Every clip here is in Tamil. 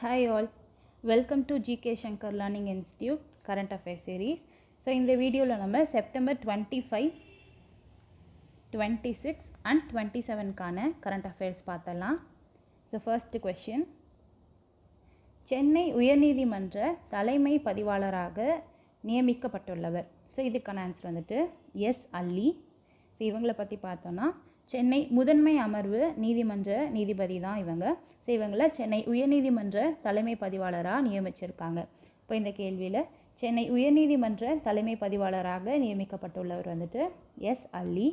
Hi all, welcome to GK Shankar Learning Institute Current Affairs Series. So in the video நம்ம September 25, 26 and 27 கான Current Affairs பார்த்தலாம். So first question, சென்னை உயர்நீதிமன்ற தலைமை பதிவாளராக நியமிக்கப்பட்டுள்ளவர். ஸோ இதுக்கான ஆன்சர் வந்துட்டு எஸ் அல்லி. ஸோ இவங்களை பற்றி பார்த்தோன்னா சென்னை முதன்மை அமர்வு நீதிமன்ற நீதிபதி தான் இவங்க. ஸோ இவங்களை சென்னை உயர்நீதிமன்ற தலைமை பதிவாளராக நியமிச்சிருக்காங்க. இப்போ இந்த கேள்வியில் சென்னை உயர்நீதிமன்ற தலைமை பதிவாளராக நியமிக்கப்பட்டுள்ளவர் வந்துட்டு எஸ் அல்லி.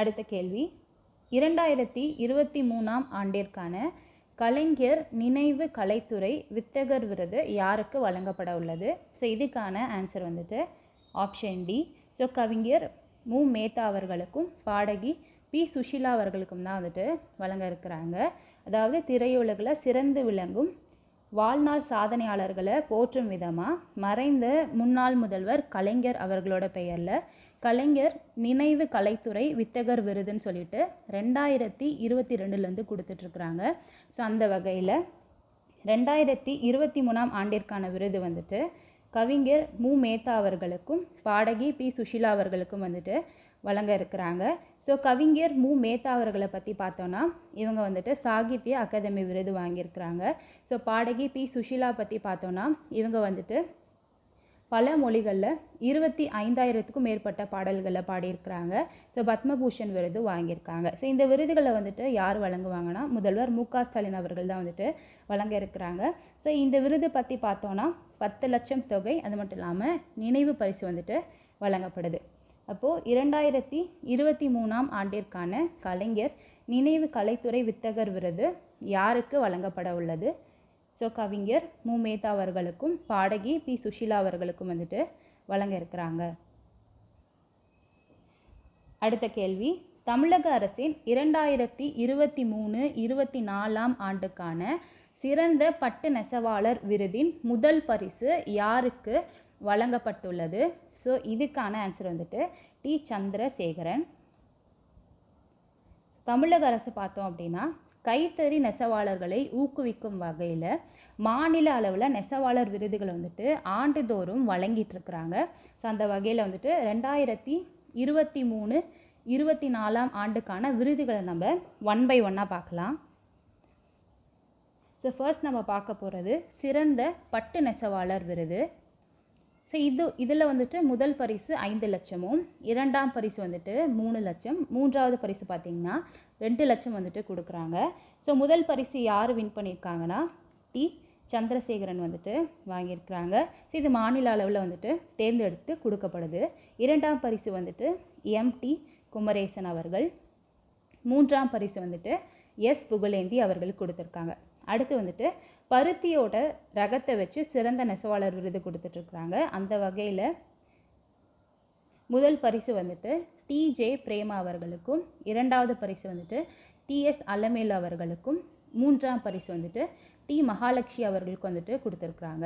அடுத்த கேள்வி, 2023 ஆண்டிற்கான கலைஞர் நினைவு கலைத்துறை வித்தகர் விருது யாருக்கு வழங்கப்பட உள்ளது? ஸோ இதுக்கான ஆன்சர் வந்துட்டு ஆப்ஷன் டி. ஸோ கவிஞர் மு மேத்தா அவர்களுக்கும் பாடகி பி சுஷீலா அவர்களுக்கும் தான் வந்துட்டு வழங்க இருக்கிறாங்க. அதாவது திரையுலகில் சிறந்து விளங்கும் வாழ்நாள் சாதனையாளர்களை போற்றும் விதமாக மறைந்த முன்னாள் முதல்வர் கலைஞர் அவர்களோட பெயரில் கலைஞர் நினைவு கலைத்துறை வித்தகர் விருதுன்னு சொல்லிட்டு 2022 கொடுத்துட்ருக்குறாங்க. ஸோ அந்த வகையில் 2023 ஆண்டிற்கான விருது வந்துட்டு கவிஞர் மு மேத்தா அவர்களுக்கும் பாடகி பி சுஷீலா அவர்களுக்கும் வந்துட்டு வழங்க இருக்கிறாங்க. ஸோ கவிஞர் மு மேத்தா அவர்களை பற்றி பார்த்தோன்னா இவங்க வந்துட்டு சாகித்ய அகாதமி விருது வாங்கியிருக்கிறாங்க. ஸோ பாடகி பி சுஷீலா பற்றி பார்த்தோன்னா இவங்க வந்துட்டு பல மொழிகளில் 25,000க்கும் மேற்பட்ட பாடல்களை பாடியிருக்கிறாங்க. ஸோ பத்மபூஷன் விருது வாங்கியிருக்காங்க. ஸோ இந்த விருதுகளை வந்துட்டு யார் வழங்குவாங்கன்னா முதல்வர் மு.க. ஸ்டாலின் அவர்கள் தான் வந்துட்டு வழங்க இருக்கிறாங்க. ஸோ இந்த விருது பற்றி பார்த்தோன்னா 10 லட்சம் தொகை, அது மட்டும் இல்லாமல் நினைவு பரிசு வந்துட்டு வழங்கப்படுது. அப்போது 2023 ஆண்டிற்கான கலைஞர் நினைவு கலைத்துறை வித்தகர் விருது யாருக்கு வழங்கப்பட உள்ளது? ஸோ கவிஞர் மு மேத்தா அவர்களுக்கும் பாடகி பி சுஷீலா அவர்களுக்கும் வந்துட்டு வழங்க இருக்கிறாங்க. அடுத்த கேள்வி, தமிழக அரசின் 2023-24 ஆண்டுக்கான சிறந்த பட்டு நெசவாளர் விருதின் முதல் பரிசு யாருக்கு வழங்கப்பட்டுள்ளது? ஸோ இதுக்கான ஆன்சர் வந்துட்டு டி சந்திரசேகரன். தமிழக அரசு பார்த்தோம் அப்படின்னா கைத்தறி நெசவாளர்களை ஊக்குவிக்கும் வகையில் மாநில அளவில் நெசவாளர் விருதுகளை வந்துட்டு ஆண்டுதோறும் வழங்கிட்டு இருக்கிறாங்க. ஸோ அந்த வகையில் வந்துட்டு 2023-24 ஆண்டுக்கான விருதுகளை நம்ம 1 by 1 பார்க்கலாம். ஸோ ஃபர்ஸ்ட் நம்ம பார்க்க போகிறது சிறந்த பட்டு நெசவாளர் விருது. ஸோ இதில் வந்துட்டு முதல் பரிசு 5 லட்சமும், இரண்டாம் பரிசு வந்துட்டு 3 லட்சம், மூன்றாவது பரிசு பார்த்திங்கன்னா 2 லட்சம் வந்துட்டு கொடுக்குறாங்க. ஸோ முதல் பரிசு யார் வின் பண்ணியிருக்காங்கன்னா டி சந்திரசேகரன் வந்துட்டு வாங்கியிருக்கிறாங்க. ஸோ இது மாநில அளவில் வந்துட்டு தேர்ந்தெடுத்து கொடுக்கப்படுது. இரண்டாம் பரிசு வந்துட்டு எம்.டி. குமரேசன் அவர்கள், மூன்றாம் பரிசு வந்துட்டு எஸ். புகழேந்தி அவர்களுக்கு கொடுத்துருக்காங்க. அடுத்து வந்துட்டு பருத்தியோட ரகத்தை வச்சு சிறந்த நெசவாளர் விருது கொடுத்துட்ருக்குறாங்க. அந்த வகையில் முதல் பரிசு வந்துட்டு டி.ஜே. பிரேமா அவர்களுக்கும், இரண்டாவது பரிசு வந்துட்டு டி.எஸ். அலமேலு அவர்களுக்கும், மூன்றாம் பரிசு வந்துட்டு டி. மகாலட்சுமி அவர்களுக்கு வந்துட்டு கொடுத்துருக்குறாங்க.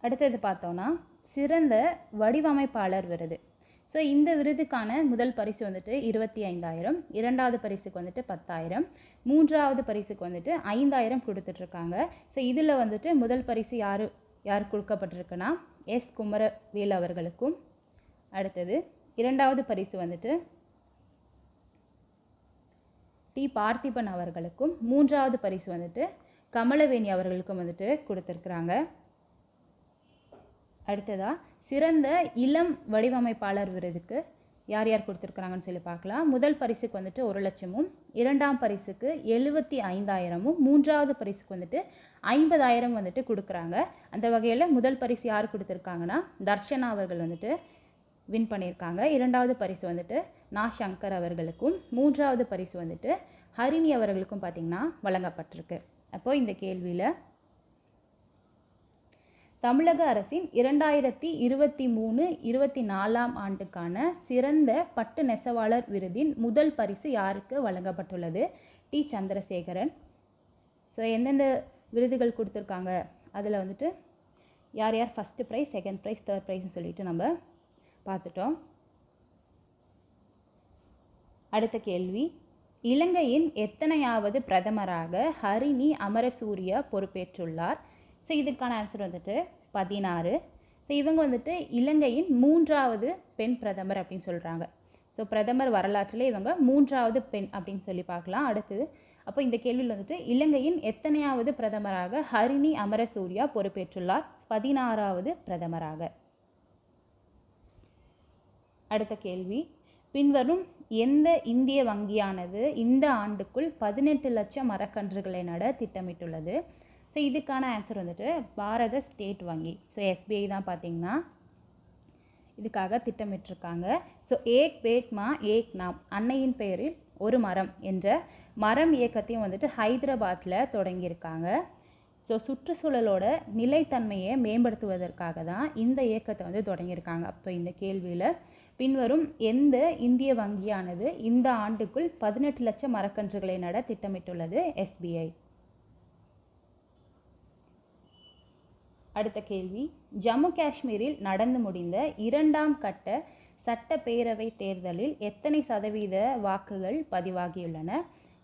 அடுத்தது பார்த்தோன்னா சிறந்த வடிவமைப்பாளர் விருது. ஸோ இந்த விருதுக்கான முதல் பரிசு வந்துட்டு 25,000, இரண்டாவது பரிசுக்கு வந்துட்டு 10,000, மூன்றாவது பரிசுக்கு வந்துட்டு 5,000 கொடுத்துட்ருக்காங்க. ஸோ இதில் வந்துட்டு முதல் பரிசு யார் கொடுக்கப்பட்டிருக்குன்னா எஸ். குமரவேல் அவர்களுக்கும், அடுத்தது இரண்டாவது பரிசு வந்துட்டு டி. பார்த்திபன் அவர்களுக்கும், மூன்றாவது பரிசு வந்துட்டு கமலவேணி அவர்களுக்கும் வந்துட்டு கொடுத்துருக்குறாங்க. அடுத்ததாக சிறந்த இளம் வடிவமைப்பாளர் விருதுக்கு யார் யார் கொடுத்துருக்குறாங்கன்னு சொல்லி பார்க்கலாம். முதல் பரிசுக்கு வந்துட்டு 1 லட்சமும், இரண்டாம் பரிசுக்கு 75,000, மூன்றாவது பரிசுக்கு வந்துட்டு 50,000 வந்துட்டு கொடுக்குறாங்க. அந்த வகையில் முதல் பரிசு யார் கொடுத்துருக்காங்கன்னா தர்ஷனா அவர்கள் வந்துட்டு வின் பண்ணியிருக்காங்க. இரண்டாவது பரிசு வந்துட்டு நா. சங்கர் அவர்களுக்கும், மூன்றாவது பரிசு வந்துட்டு ஹரிணி அவர்களுக்கும் பார்த்திங்கன்னா வழங்கப்பட்டிருக்கு. அப்போது இந்த கேள்வியில் தமிழக அரசின் 2023-24 ஆண்டுக்கான சிறந்த பட்டு நெசவாளர் விருதின் முதல் பரிசு யாருக்கு வழங்கப்பட்டுள்ளது? டி சந்திரசேகரன். ஸோ எந்தெந்த விருதுகள் கொடுத்துருக்காங்க அதில் வந்துட்டு யார் யார் first prize, second prize, third ப்ரைஸ்ன்னு சொல்லிட்டு நம்ம பார்த்துட்டோம். அடுத்த கேள்வி, இலங்கையின் எத்தனையாவது பிரதமராக ஹரிணி அமரசூரியா பொறுப்பேற்றுள்ளார்? ஸோ இதுக்கான ஆன்சர் வந்துட்டு 16. ஸோ இவங்க வந்துட்டு இலங்கையின் 3வது பெண் பிரதமர் அப்படின்னு சொல்கிறாங்க. ஸோ பிரதமர் வரலாற்றில் இவங்க 3வது பெண் அப்படின்னு சொல்லி பார்க்கலாம். அடுத்தது அப்போ இந்த கேள்வியில் வந்துட்டு இலங்கையின் எத்தனையாவது பிரதமராக ஹரிணி அமரசூரியா பொறுப்பேற்றுள்ளார்? 16வது பிரதமராக. அடுத்த கேள்வி, பின்வரும் எந்த இந்திய வங்கியானது இந்த ஆண்டுக்குள் 18 லட்சம் மரக்கன்றுகளை நட திட்டமிட்டுள்ளது? ஸோ இதுக்கான ஆன்சர் வந்துட்டு பாரத ஸ்டேட் வங்கி. ஸோ எஸ்பிஐ தான் பார்த்தீங்கன்னா இதுக்காக திட்டமிட்டிருக்காங்க. ஸோ ஏக் பேட் மா ஏக் நாம், அன்னையின் பெயரில் ஒரு மரம் என்ற மரம் இயக்கத்தையும் வந்துட்டு ஹைதராபாத்தில் தொடங்கியிருக்காங்க. ஸோ சுற்றுச்சூழலோட நிலைத்தன்மையை மேம்படுத்துவதற்காக தான் இந்த இயக்கத்தை வந்து தொடங்கியிருக்காங்க. அப்போ இந்த கேள்வியில் பின்வரும் எந்த இந்திய வங்கியானது இந்த ஆண்டுக்குள் 18 லட்சம் மரக்கன்றுகளை நட திட்டமிட்டுள்ளது? எஸ்பிஐ. அடுத்த கேள்வி, ஜம்மு காஷ்மீரில் நடந்து முடிந்த 2ஆம் கட்ட சட்டப்பேரவை தேர்தலில் எத்தனை சதவீத வாக்குகள் பதிவாகியுள்ளன?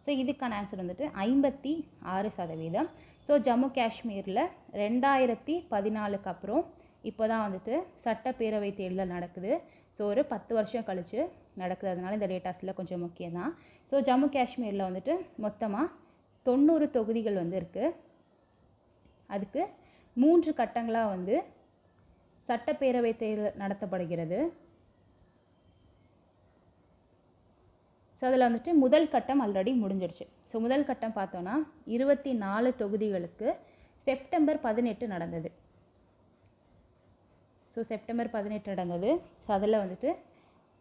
ஸோ இதுக்கான ஆன்சர் வந்துட்டு 56%. ஸோ ஜம்மு காஷ்மீரில் 2014க்கு அப்புறம் இப்போ தான் வந்துட்டு சட்டப்பேரவை தேர்தல் நடக்குது. ஸோ ஒரு 10 வருஷம் கழித்து நடக்குது. அதனால இந்த டேட்டாஸில் கொஞ்சம் முக்கியம் தான். ஸோ ஜம்மு காஷ்மீரில் வந்துட்டு மொத்தமாக 90 தொகுதிகள் வந்து இருக்குது. அதுக்கு 3 கட்டங்களாக வந்து சட்டப்பேரவை தேர்தல் நடத்தப்படுகிறது. ஸோ அதில் வந்துட்டு முதல் கட்டம் ஆல்ரெடி முடிஞ்சிடுச்சு. ஸோ முதல் கட்டம் பார்த்தோன்னா 24 தொகுதிகளுக்கு செப்டம்பர் 18 நடந்தது. ஸோ செப்டம்பர் 18 நடந்தது. ஸோ அதில் வந்துட்டு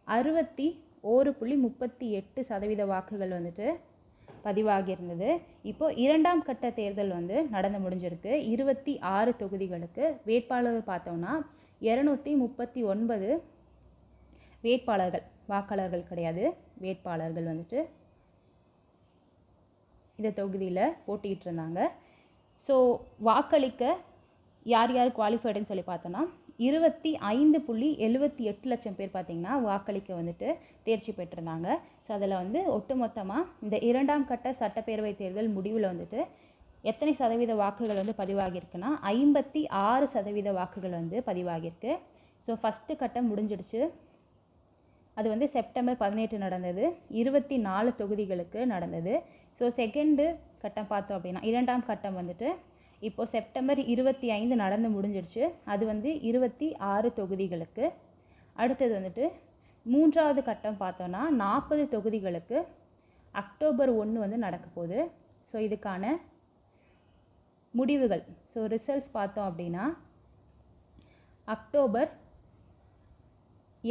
61.38% வாக்குகள் வந்துட்டு பதிவாகியிருந்தது. இப்போது 2ஆம் கட்ட தேர்தல் வந்து நடந்து முடிஞ்சிருக்கு. 26 தொகுதிகளுக்கு வேட்பாளர்கள் பார்த்தோன்னா 239 வேட்பாளர்கள், வாக்காளர்கள் கிடையாது, வேட்பாளர்கள் வந்துட்டு இந்த தொகுதியில் போட்டிட்டு இருந்தாங்க. ஸோ வாக்களிக்க யார் யார் குவாலிஃபைடுன்னு சொல்லி பார்த்தோன்னா 25.78 லட்சம் பேர் பார்த்திங்கன்னா வாக்களிக்க வந்துட்டு தேர்ச்சி பெற்றிருந்தாங்க. ஸோ அதில் வந்து ஒட்டுமொத்தமாக இந்த 2ஆம் கட்ட சட்டப்பேரவை தேர்தல் முடிவில் வந்துட்டு எத்தனை சதவீத வாக்குகள் வந்து பதிவாகியிருக்குன்னா 56% வாக்குகள் வந்து பதிவாகியிருக்கு. ஸோ ஃபஸ்ட்டு கட்டம் முடிஞ்சிடுச்சு. அது வந்து செப்டம்பர் 18 நடந்தது. 24 தொகுதிகளுக்கு நடந்தது. ஸோ செகண்டு கட்டம் பார்த்தோம் அப்படின்னா 2ஆம் கட்டம் வந்துட்டு இப்போது செப்டம்பர் 25 நடந்து முடிஞ்சிடுச்சு. அது வந்து 26 தொகுதிகளுக்கு. அடுத்தது வந்துட்டு 3வது கட்டம் பார்த்தோன்னா 40 தொகுதிகளுக்கு அக்டோபர் 1 வந்து நடக்க போகுது. ஸோ இதுக்கான முடிவுகள், ஸோ ரிசல்ட்ஸ் பார்த்தோம் அப்படின்னா அக்டோபர்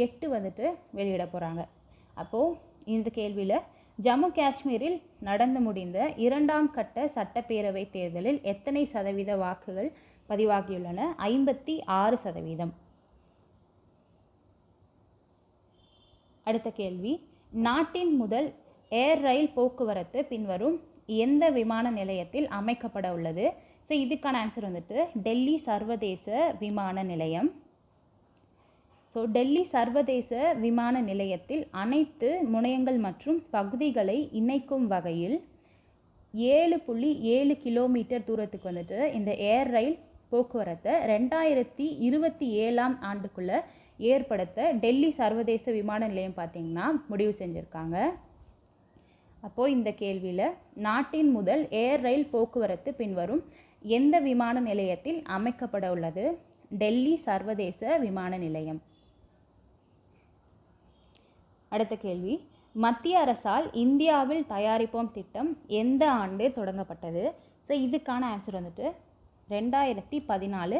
8 வந்துட்டு வெளியிட போகிறாங்க. அப்போது இந்த கேள்வியில் ஜம்மு காஷ்மீரில் நடந்து முடிந்த 2ஆம் கட்ட சட்டப்பேரவை தேர்தலில் எத்தனை சதவீத வாக்குகள் பதிவாகியுள்ளன? 56%. அடுத்த கேள்வி, நாட்டின் முதல் ஏர் ரயில் போக்குவரத்து பின்வரும் எந்த விமான நிலையத்தில் அமைக்கப்பட உள்ளது? ஸோ இதுக்கான ஆன்சர் வந்துட்டு டெல்லி சர்வதேச விமான நிலையம். ஸோ டெல்லி சர்வதேச விமான நிலையத்தில் அனைத்து முனையங்கள் மற்றும் பகுதிகளை இணைக்கும் வகையில் 7.7 கிலோமீட்டர் தூரத்துக்கு வந்துட்டு இந்த ஏர் ரயில் போக்குவரத்தை 2027ஆம் ஆண்டுக்குள்ளே ஏற்படுத்த டெல்லி சர்வதேச விமான நிலையம் பார்த்திங்கன்னா முடிவு செஞ்சுருக்காங்க. அப்போது இந்த கேள்வியில் நாட்டின் முதல் ஏர் ரயில் போக்குவரத்து பின்வரும் எந்த விமான நிலையத்தில் அமைக்கப்பட உள்ளது? டெல்லி சர்வதேச விமான நிலையம். அடுத்த கேள்வி, மத்திய அரசால் இந்தியாவில் தயாரிப்போம் திட்டம் எந்த ஆண்டு தொடங்கப்பட்டது? ஸோ இதுக்கான ஆன்சர் வந்துட்டு 2014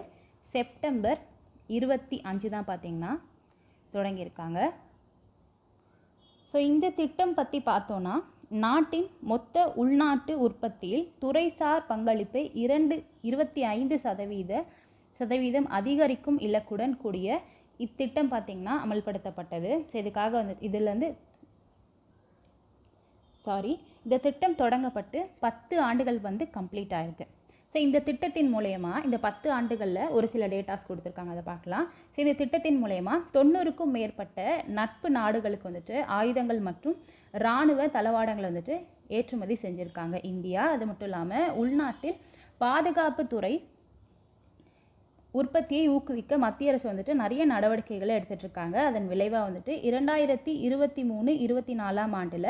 செப்டம்பர் 25 தான் பார்த்திங்கன்னா தொடங்கியிருக்காங்க. ஸோ இந்த திட்டம் பற்றி பார்த்தோன்னா நாட்டின் மொத்த உள்நாட்டு உற்பத்தியில் துறைசார் பங்களிப்பை 25% அதிகரிக்கும் இலக்குடன் கூடிய இத்திட்டம் பார்த்திங்கன்னா அமல்படுத்தப்பட்டது. ஸோ இதுக்காக வந்து இந்த திட்டம் தொடங்கப்பட்டு 10 ஆண்டுகள் வந்து கம்ப்ளீட் ஆயிருக்கு. ஸோ இந்த திட்டத்தின் மூலயமா இந்த 10 ஆண்டுகளில் ஒரு சில டேட்டாஸ் கொடுத்துருக்காங்க, அதை பார்க்கலாம். ஸோ இந்த திட்டத்தின் மூலயமா 90க்கும் மேற்பட்ட நட்பு நாடுகளுக்கு வந்துட்டு ஆயுதங்கள் மற்றும் இராணுவ தளவாடங்களை வந்துட்டு ஏற்றுமதி செஞ்சுருக்காங்க இந்தியா. அது மட்டும் இல்லாமல் உள்நாட்டில் பாதுகாப்புத்துறை உற்பத்தியை ஊக்குவிக்க மத்திய அரசு வந்துட்டு நிறைய நடவடிக்கைகளை எடுத்துகிட்டு இருக்காங்க. அதன் விளைவாக வந்துட்டு 2023-24 ஆண்டில்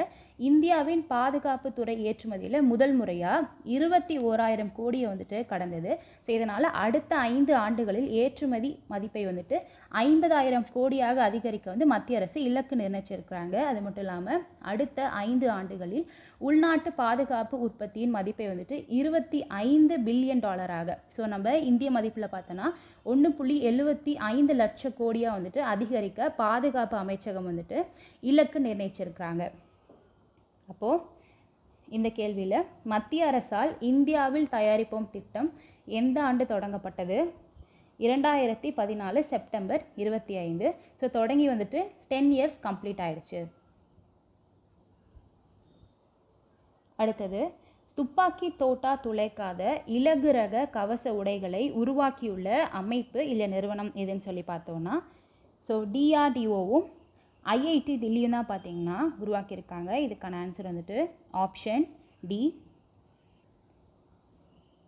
இந்தியாவின் பாதுகாப்புத்துறை ஏற்றுமதியில் முதல் முறையாக 21,000 கோடியை வந்துட்டு கடந்தது. ஸோ இதனால் அடுத்த 5 ஆண்டுகளில் ஏற்றுமதி மதிப்பை வந்துட்டு 50,000 கோடியாக அதிகரிக்க வந்து மத்திய அரசு இலக்கு நிர்ணயிச்சிருக்கிறாங்க. அது மட்டும் இல்லாமல் அடுத்த 5 ஆண்டுகளில் உள்நாட்டு பாதுகாப்பு உற்பத்தியின் மதிப்பை வந்துட்டு $25 பில்லியன். ஸோ நம்ம இந்திய மதிப்பில் பார்த்தோன்னா 1.75 லட்சம் கோடியாக வந்துட்டு அதிகரிக்க பாதுகாப்பு அமைச்சகம் வந்துட்டு இலக்கு நிர்ணயிச்சிருக்கிறாங்க. அப்போது இந்த கேள்வியில் மத்திய அரசால் இந்தியாவில் தயாரிப்போம் திட்டம் எந்த ஆண்டு தொடங்கப்பட்டது? 2014 செப்டம்பர் 25. ஸோ தொடங்கி வந்துட்டு 10 இயர்ஸ் கம்ப்ளீட் ஆயிடுச்சு. அடுத்தது, துப்பாக்கி தோட்டா துளைக்காத இலகு ரக கவச உடைகளை உருவாக்கியுள்ள அமைப்பு இல்லை நிறுவனம் எதுன்னு சொல்லி பார்த்தோன்னா, ஸோ DRDOவும் IIT தில்லியும் தான் பார்த்தீங்கன்னா உருவாக்கியிருக்காங்க. இதுக்கான ஆன்சர் வந்துட்டு ஆப்ஷன் டி.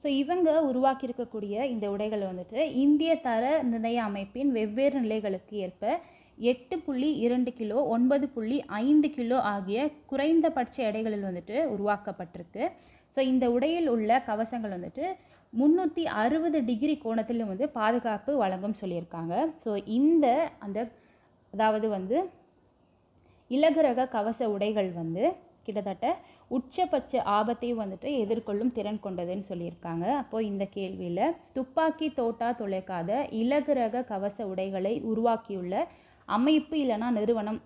ஸோ இவங்க உருவாக்கியிருக்கக்கூடிய இந்த உடைகள் வந்துட்டு இந்திய தர நிர்ணய அமைப்பின் வெவ்வேறு நிலைகளுக்கு ஏற்ப 8.2 கிலோ 9.5 கிலோ ஆகிய குறைந்தபட்ச எடைகளில் வந்துட்டு உருவாக்கப்பட்டிருக்கு. ஸோ இந்த உடையில் உள்ள கவசங்கள் வந்துட்டு 360 டிகிரி கோணத்திலும் வந்து பாதுகாப்பு வழங்கும் சொல்லியிருக்காங்க. ஸோ அதாவது வந்து இலகு ரக கவச உடைகள் வந்து கிட்டத்தட்ட உச்சபட்ச ஆபத்தையும் வந்துட்டு எதிர்கொள்ளும் திறன் கொண்டதுன்னு சொல்லியிருக்காங்க. அப்போது இந்த கேள்வியில் துப்பாக்கி தோட்டா துளைக்காத இலகு ரக கவச உடைகளை உருவாக்கியுள்ள அமைப்பு இல்லைனா நிறுவனம்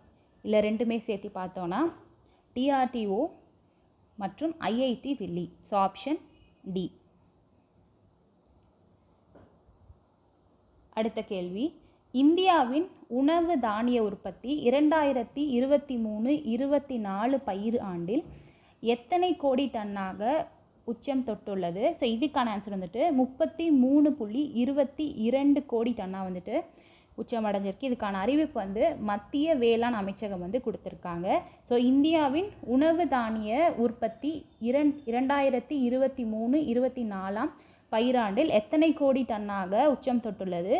இல்லை ரெண்டுமே சேர்த்து பார்த்தோன்னா DRDO மற்றும் IIT Delhi. So option D. அடுத்த கேள்வி, இந்தியாவின் உணவு தானிய உற்பத்தி 2023-24 பயிர் ஆண்டில் எத்தனை கோடி டன்னாக உச்சம் தொட்டுள்ளது? ஸோ இதுக்கான ஆன்சர் வந்துட்டு 33.22 கோடி டன்னாக வந்துட்டு உச்சம் அடைஞ்சிருக்கு. இதுக்கான அறிவிப்பு வந்து மத்திய வேளாண் அமைச்சகம் வந்து கொடுத்துருக்காங்க. ஸோ இந்தியாவின் உணவு தானிய உற்பத்தி 2023-24 பயிராண்டில் எத்தனை கோடி டன்னாக உச்சம் தொட்டுள்ளது?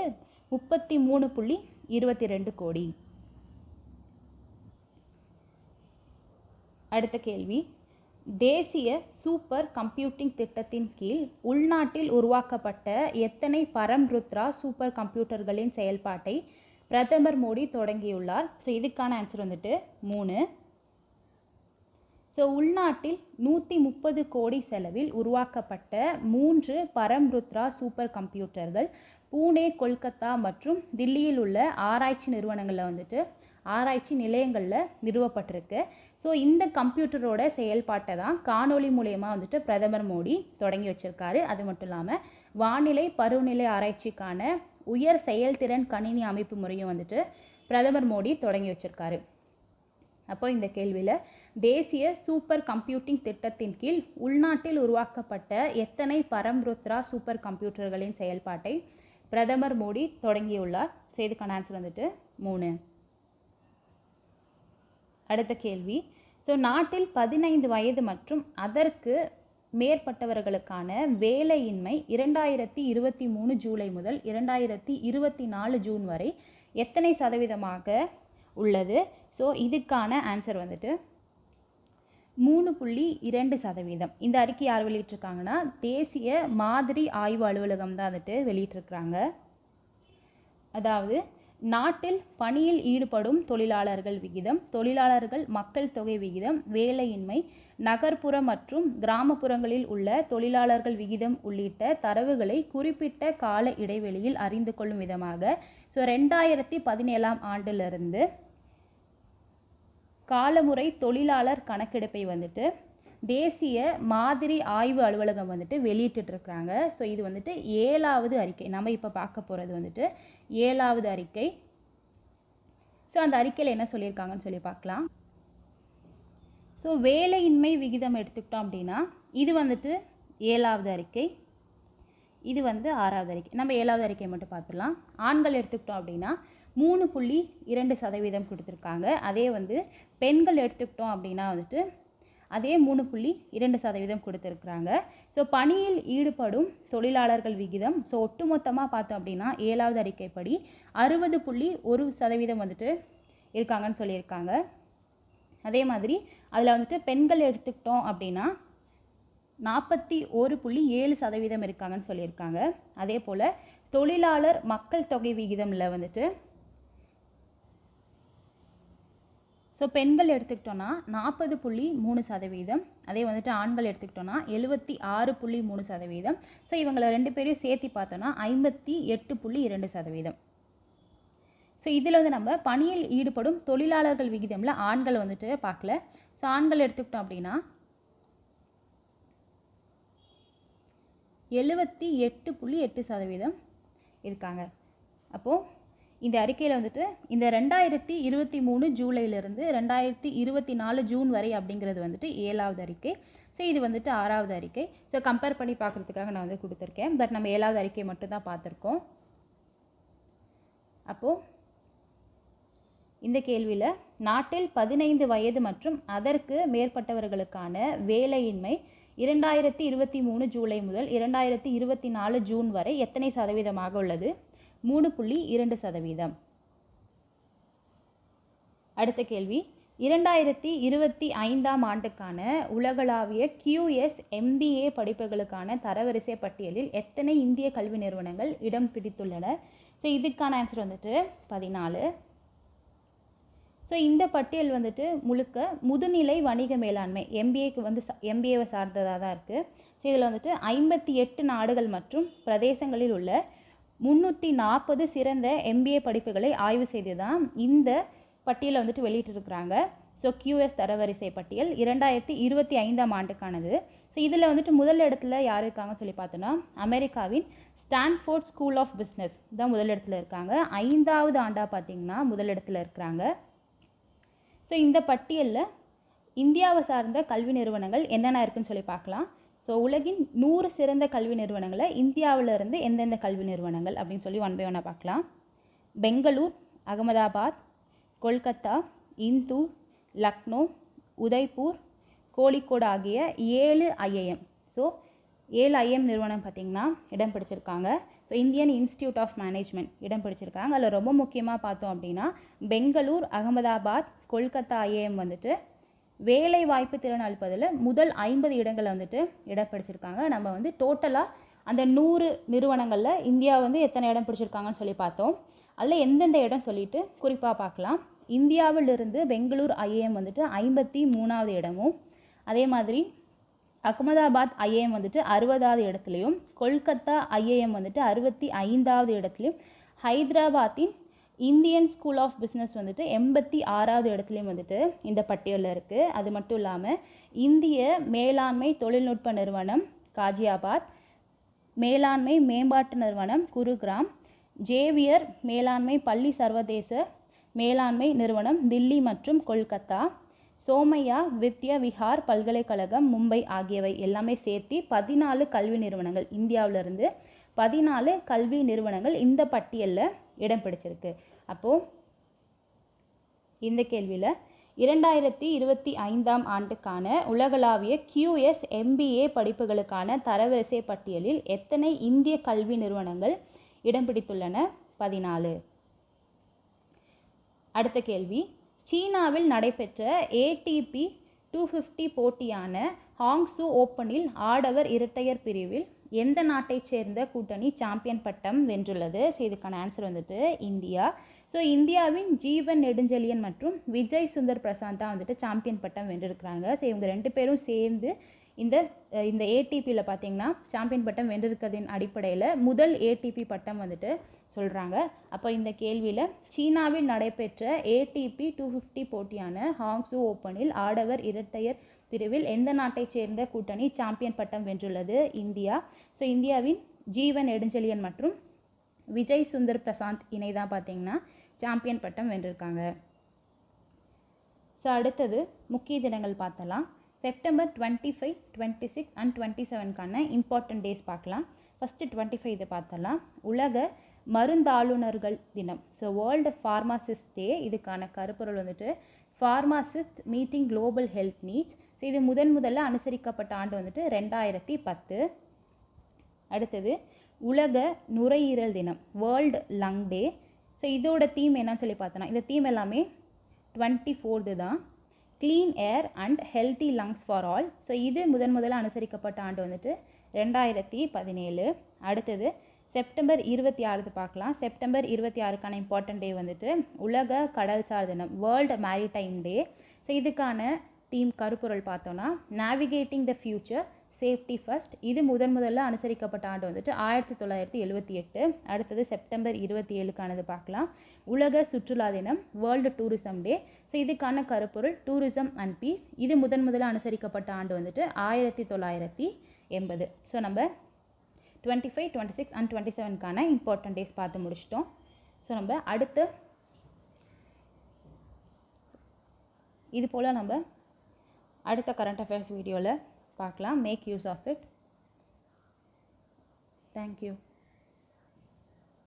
33.22 கோடி. அடுத்த கேள்வி, தேசிய சூப்பர் கம்ப்யூட்டிங் திட்டத்தின் கீழ் உள்நாட்டில் உருவாக்கப்பட்ட எத்தனை பரம்ருத்ரா சூப்பர் கம்ப்யூட்டர்களின் செயல்பாட்டை பிரதமர் மோடி தொடங்கியுள்ளார்? ஸோ இதுக்கான ஆன்சர் வந்துட்டு 3. ஸோ உள்நாட்டில் 130 கோடி செலவில் உருவாக்கப்பட்ட 3 பரம்ருத்ரா சூப்பர் கம்ப்யூட்டர்கள் பூனே, கொல்கத்தா மற்றும் தில்லியில் உள்ள ஆராய்ச்சி நிறுவனங்களில் வந்துட்டு ஆராய்ச்சி நிலையங்களில் நிறுவப்பட்டிருக்கு. ஸோ இந்த கம்ப்யூட்டரோட செயல்பாட்டை தான் காணொலி மூலயமா வந்துட்டு பிரதமர் மோடி தொடங்கி வச்சிருக்காரு. அது மட்டும் இல்லாமல் வானிலை பருவநிலை ஆராய்ச்சிக்கான உயர் செயல்திறன் கணினி அமைப்பு முறையும் வந்துட்டு பிரதமர் மோடி தொடங்கி வச்சிருக்காரு. அப்போ இந்த கேள்வியில் தேசிய சூப்பர் கம்ப்யூட்டிங் திட்டத்தின் கீழ் உள்நாட்டில் உருவாக்கப்பட்ட எத்தனை பரம்ருத்ரா சூப்பர் கம்ப்யூட்டர்களின் செயல்பாட்டை பிரதமர் மோடி தொடங்கியுள்ளார்? ஸோ இதுக்கான ஆன்சர் வந்துட்டு 3. அடுத்த கேள்வி, ஸோ நாட்டில் 15 வயது மற்றும் அதற்கு மேற்பட்டவர்களுக்கான வேலையின்மை 2023 ஜூலை முதல் 2024 ஜூன் வரை எத்தனை சதவீதமாக உள்ளது? ஸோ இதுக்கான ஆன்சர் வந்துட்டு 3.2%. இந்த அறிக்கை யார் வெளியிட்டிருக்காங்கன்னா தேசிய மாதிரி ஆய்வு அலுவலகம் தான் வந்துட்டு வெளியிட்டிருக்கிறாங்க. அதாவது நாட்டில் பணியில் ஈடுபடும் தொழிலாளர்கள் விகிதம், தொழிலாளர்கள் மக்கள் தொகை விகிதம், வேலையின்மை, நகர்ப்புற மற்றும் கிராமப்புறங்களில் உள்ள தொழிலாளர்கள் விகிதம் உள்ளிட்ட தரவுகளை குறிப்பிட்ட கால இடைவெளியில் அறிந்து கொள்ளும் விதமாக 2017 ஆண்டிலிருந்து காலமுறை தொழிலாளர் கணக்கெடுப்பை வந்துட்டு தேசிய மாதிரி ஆய்வு அலுவலகம் வந்துட்டு வெளியிட்டுருக்காங்க. ஸோ இது வந்துட்டு 7வது அறிக்கை. நம்ம இப்போ பார்க்க போகிறது வந்துட்டு 7வது அறிக்கை. ஸோ அந்த அறிக்கையில் என்ன சொல்லியிருக்காங்கன்னு சொல்லி பார்க்கலாம். ஸோ வேலையின்மை விகிதம் எடுத்துக்கிட்டோம் அப்படின்னா இது வந்துட்டு 7வது அறிக்கை. இது வந்து 6வது அறிக்கை. நம்ம 7வது அறிக்கை மட்டும் பார்த்துடலாம். ஆண்கள் எடுத்துக்கிட்டோம் அப்படின்னா 3.2% கொடுத்துருக்காங்க. அதே வந்து பெண்கள் எடுத்துக்கிட்டோம் அப்படின்னா வந்துட்டு அதே 3.2% கொடுத்துருக்குறாங்க. ஸோ பணியில் ஈடுபடும் தொழிலாளர்கள் விகிதம் ஸோ ஒட்டுமொத்தமாக பார்த்தோம் அப்படின்னா 7வது அறிக்கைப்படி 60.1% வந்துட்டு இருக்காங்கன்னு சொல்லியிருக்காங்க. அதே மாதிரி அதில் வந்துட்டு பெண்கள் எடுத்துக்கிட்டோம் அப்படின்னா 41.7% இருக்காங்கன்னு சொல்லியிருக்காங்க. அதே போல் தொழிலாளர் மக்கள் தொகை விகிதமில் வந்துட்டு ஸோ பெண்கள் எடுத்துக்கிட்டோன்னா 40.3%, அதே வந்துட்டு ஆண்கள் எடுத்துக்கிட்டோன்னா 76.3%. ஸோ இவங்களை 2 பேரையும் சேர்த்து பார்த்தோன்னா 58.2%. ஸோ இதில் வந்து நம்ம பணியில் ஈடுபடும் தொழிலாளர்கள் விகிதமில் ஆண்கள் வந்துட்டு பார்க்கல. ஸோ ஆண்கள் எடுத்துக்கிட்டோம் அப்படின்னா 78.8% இருக்காங்க. அப்போது இந்த அறிக்கையில் வந்துட்டு இந்த 2023 ஜூலையிலிருந்து 2024 ஜூன் வரை அப்படிங்கிறது வந்துட்டு 7வது அறிக்கை. ஸோ இது வந்துட்டு 6வது அறிக்கை. ஸோ கம்பேர் பண்ணி பார்க்குறதுக்காக நான் வந்து கொடுத்துருக்கேன். பட் நம்ம 7வது அறிக்கை மட்டும் தான் பார்த்துருக்கோம். அப்போது இந்த கேள்வியில் நாட்டில் 15 வயது மற்றும் அதற்கு மேற்பட்டவர்களுக்கான வேலையின்மை 2023 ஜூலை முதல் 2024 ஜூன் வரை எத்தனை சதவீதமாக உள்ளது? 3.2%. அடுத்த கேள்வி, 2025ஆம் ஆண்டுக்கான உலகளாவிய QS MBA படிப்புகளுக்கான தரவரிசை பட்டியலில் எத்தனை இந்திய கல்வி நிறுவனங்கள் இடம் பிடித்துள்ளன? ஸோ இதுக்கான ஆன்சர் வந்துட்டு 14. ஸோ இந்த பட்டியல் வந்துட்டு முழுக்க முதுநிலை வணிக மேலாண்மை MBAக்கு வந்து MBAவை சார்ந்ததாக தான் இருக்குது. ஸோ இதில் வந்துட்டு 58 நாடுகள் மற்றும் பிரதேசங்களில் உள்ள 340 சிறந்த MBA படிப்புகளை ஆய்வு செய்து தான் இந்த பட்டியலை வந்துட்டு வெளியிட்டிருக்கிறாங்க. ஸோ QS தரவரிசை பட்டியல் 2025ஆம் ஆண்டுக்கானது. ஸோ இதில் வந்துட்டு முதல் இடத்துல யார் இருக்காங்கன்னு சொல்லி பார்த்தோன்னா அமெரிக்காவின் ஸ்டான்ஃபோர்ட் ஸ்கூல் ஆஃப் பிஸ்னஸ் தான் முதல் இடத்துல இருக்காங்க. 5வது ஆண்டாக பார்த்தீங்கன்னா முதல் இடத்துல இருக்கிறாங்க. ஸோ இந்த பட்டியலில் இந்தியாவை சார்ந்த கல்வி நிறுவனங்கள் என்னென்ன இருக்குன்னு சொல்லி பார்க்கலாம். ஸோ உலகின் 100 சிறந்த கல்வி நிறுவனங்களை இந்தியாவிலிருந்து எந்தெந்த கல்வி நிறுவனங்கள் அப்படின்னு சொல்லி 1 by 1 பார்க்கலாம். பெங்களூர், அகமதாபாத், கொல்கத்தா, இந்தூர், லக்னோ, உதய்பூர், கோழிக்கோடு ஆகிய 7 IIM. ஸோ 7 IIM நிறுவனம் பார்த்திங்கன்னா இடம் பிடிச்சிருக்காங்க. So Indian Institute of Management இடம் பிடிச்சிருக்காங்க. அதில் ரொம்ப முக்கியமாக பார்த்தோம் அப்படின்னா பெங்களூர், அகமதாபாத், கொல்கத்தா IIM வந்துட்டு வேலை வாய்ப்பு திறன் அளிப்பதில் முதல் 50 இடங்களை வந்துட்டு இடம் பிடிச்சிருக்காங்க. நம்ம வந்து டோட்டலாக அந்த 100 நிறுவனங்களில் இந்தியா வந்து எத்தனை இடம் பிடிச்சிருக்காங்கன்னு சொல்லி பார்த்தோம். அதில் எந்தெந்த இடம் சொல்லிட்டு குறிப்பாக பார்க்கலாம். இந்தியாவிலிருந்து பெங்களூர் IIM வந்துட்டு 53வது இடமும், அதே மாதிரி அகமதாபாத் IIM வந்துட்டு 60வது இடத்துலையும், கொல்கத்தா IIM வந்துட்டு 65வது இடத்துலையும், ஹைதராபாத்தின் இந்தியன் ஸ்கூல் ஆஃப் பிஸ்னஸ் வந்துட்டு 86வது இடத்துலையும் வந்துட்டு இந்த பட்டியலில் இருக்குது. அது மட்டும் இல்லாமல் இந்திய மேலாண்மை தொழில்நுட்ப நிறுவனம் காஜியாபாத், மேலாண்மை மேம்பாட்டு நிறுவனம் குருகிராம், ஜேவியர் மேலாண்மை பள்ளி சர்வதேச மேலாண்மை நிறுவனம் தில்லி மற்றும் கொல்கத்தா, சோமையா வித்யா விஹார் பல்கலைக்கழகம் மும்பை ஆகியவை எல்லாமே சேர்த்து 14 கல்வி நிறுவனங்கள், இந்தியாவிலிருந்து 14 கல்வி நிறுவனங்கள் இந்த பட்டியலில் இடம் பிடிச்சிருக்கு. அப்போது இந்த கேள்வியில் 2025ஆம் ஆண்டுக்கான உலகளாவிய QS MBA படிப்புகளுக்கான தரவரிசை பட்டியலில் எத்தனை இந்திய கல்வி நிறுவனங்கள் இடம் பிடித்துள்ளன? 14. அடுத்த கேள்வி, சீனாவில் நடைபெற்ற ATP 250 போட்டியான ஹாங்ஸு ஓப்பனில் ஆடவர் இரட்டையர் பிரிவில் எந்த நாட்டைச் சேர்ந்த கூட்டணி சாம்பியன் பட்டம் வென்றுள்ளது? ஸோ இதுக்கான ஆன்சர் வந்துட்டு இந்தியா. ஸோ இந்தியாவின் ஜீவன் நெடுஞ்செழியன் மற்றும் விஜய் சுந்தர் பிரசாந்த் தான் வந்துட்டு சாம்பியன் பட்டம் வென்றிருக்கிறாங்க. ஸோ இவங்க 2 பேரும் சேர்ந்து இந்த ATPயில் பார்த்தீங்கன்னா சாம்பியன் பட்டம் வென்றிருக்கிறதின் அடிப்படையில் முதல் ATP பட்டம் வந்துட்டு சொல்கிறாங்க. அப்போ இந்த கேள்வியில் சீனாவில் நடைபெற்ற ATP 250 போட்டியான ஹாங்ஸு ஓப்பனில் ஆடவர் இரட்டையர் பிரிவில் எந்த நாட்டைச் சேர்ந்த கூட்டணி சாம்பியன் பட்டம் வென்றுள்ளது? இந்தியா. ஸோ இந்தியாவின் ஜீவன் நெடுஞ்செழியன் மற்றும் விஜய் சுந்தர் பிரசாந்த் இணை தான் பார்த்தீங்கன்னா சாம்பியன் பட்டம் வென்றிருக்காங்க. ஸோ அடுத்தது முக்கிய தினங்கள் பார்த்தலாம். செப்டம்பர் 25, 26 and 27க்கான இம்பார்ட்டன்ட் டேஸ் பார்க்கலாம். ஃபஸ்ட்டு 25 இதை பார்த்தலாம். உலக மருந்தாளுநர்கள் தினம். ஸோ வேர்ல்டு ஃபார்மாசிஸ்ட் டே. இதுக்கான கருப்பொருள் வந்துட்டு pharmacist meeting global health needs. So இது முதல்ல அனுசரிக்கப்பட்ட ஆண்டு வந்துட்டு 2010. அடுத்தது உலக நுரையீரல் தினம், வேர்ல்டு லங் டே. ஸோ இதோட தீம் என்னன்னு சொல்லி பார்த்தோன்னா, இந்த தீம் எல்லாமே 24th தான். Clean air and healthy lungs for all. So இது முதல்ல அனுசரிக்கப்பட்ட ஆண்டு வந்துட்டு 2017. அடுத்தது செப்டம்பர் 26 பார்க்கலாம். செப்டம்பர் 26க்கான இம்பார்ட்டன்ட் டே வந்துட்டு உலக கடல்சார் தினம், வேர்ல்டு மேரிடைம் டே. ஸோ இதுக்கான தீம் கருப்பொருள் பார்த்தோன்னா navigating the future safety first. இது முதல்ல அனுசரிக்கப்பட்ட ஆண்டு வந்துட்டு 1978. அடுத்தது செப்டம்பர் 27க்கானது பார்க்கலாம். உலக சுற்றுலா தினம், வேர்ல்டு டூரிசம் டே. ஸோ இதுக்கான கருப்பொருள் டூரிசம் அண்ட் பீஸ். இது முதல்ல அனுசரிக்கப்பட்ட ஆண்டு வந்துட்டு 1980. ஸோ நம்ம 25, 26 அண்ட் 27க்கான இம்பார்ட்டன்ட் டேஸ் பார்த்து முடிச்சிட்டோம். ஸோ நம்ம அடுத்து இது போல் நம்ம அடுத்த கரண்ட் அஃபேர்ஸ் வீடியோவில் பார்க்கலாம். Make use of it. Thank you.